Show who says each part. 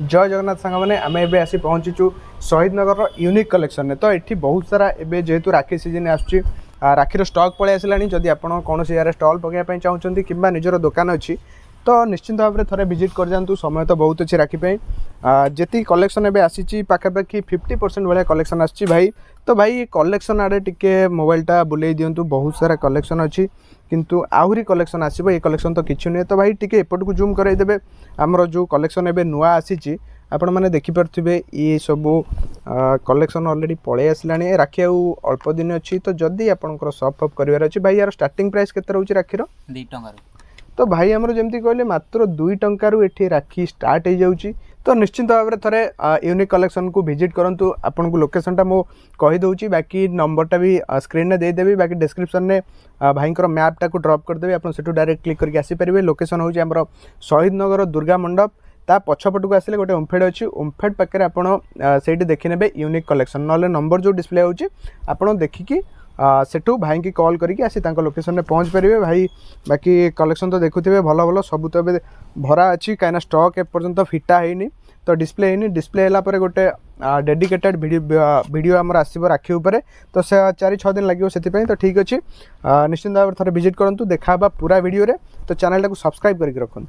Speaker 1: जय जगन्नाथ सांग मैंने आम ए आसी पहुँचीचु शहीद नगर यूनिक कलेक्शन में। तो ये बहुत सारा एवं जेहेतु राखी सीजन आसूँ राखीर स्टॉक पलि आसला जदि आप कौन स्टल पकड़ाई चाहते कि निजर दुकान अच्छी तो निश्चिंत भाव में थे विजिट कर जातु। समय तो बहुत अच्छी राखी जी कलेक्शन एवं आसी पाखापाखि 50% भाया कलेक्शन आसी भाई। तो भाई कलेक्शन आड़े टिके मोबाइलटा बुले दिंतु बहुत सारा कलेक्शन अच्छी किंतु आहरी कलेक्शन आसो ये कलेक्शन तो किसी नुहे। तो भाई टिके एपट को जूम कराइदेवे आमर जो कलेक्शन एवं नुआ आसी आपण मैंने देखिपे ये सब कलेक्शन ऑलरेडी पलि आसला राखी अल्प दिन अच्छी। तो जदि आपंकर सप अप करार अच्छी भाई यार स्टार्टिंग प्राइस केते रोचे राखीर
Speaker 2: 2 टंका।
Speaker 1: तो भाई आमर जमती कहले मात्र 2 टंकार ये राखी स्टार्ट हो जाऊँगी। तो निश्चिंत भाव में थे यूनिक कलेक्शन को विजिट करूँ। आपको लोकेशनटा मु कहीदे बाकी नंबरटा भी स्क्रीन में देदेवी बाकी डिस्क्रिप्शन में भाई मैपटा को ड्रॉप करदेवी आप डायरेक्ट क्लिक करके आसीपारे। लोकेशन हूँ आमर शहीद नगर दुर्गा मंडप ता पछपट को आसे गोटे ओमफेड अच्छी ओमफेड पाखे आप देखने यूनिक कलेक्शन ना नंबर जो डिस्प्ले होची आपड़ देखिकी सेठू भाई की कॉल करके आसी लोकेशन में पहुँच पारे भाई। बाकी कलेक्शन तो देखुए भल भल सब तो भरा अच्छी कहीं स्टॉक एपर्यंत फिटा है तो डिस्प्ले है डिस्प्ले है गोटे डेडिकेटेड वीडियो आमर आसो राखी उपरे तो से 4-6 दिन लगे से तो ठीक अच्छे निश्चिंत भाव थे विजिट करूँ देखा पूरा वीडियो रे। तो चैनल को सब्सक्राइब करके रखुँ।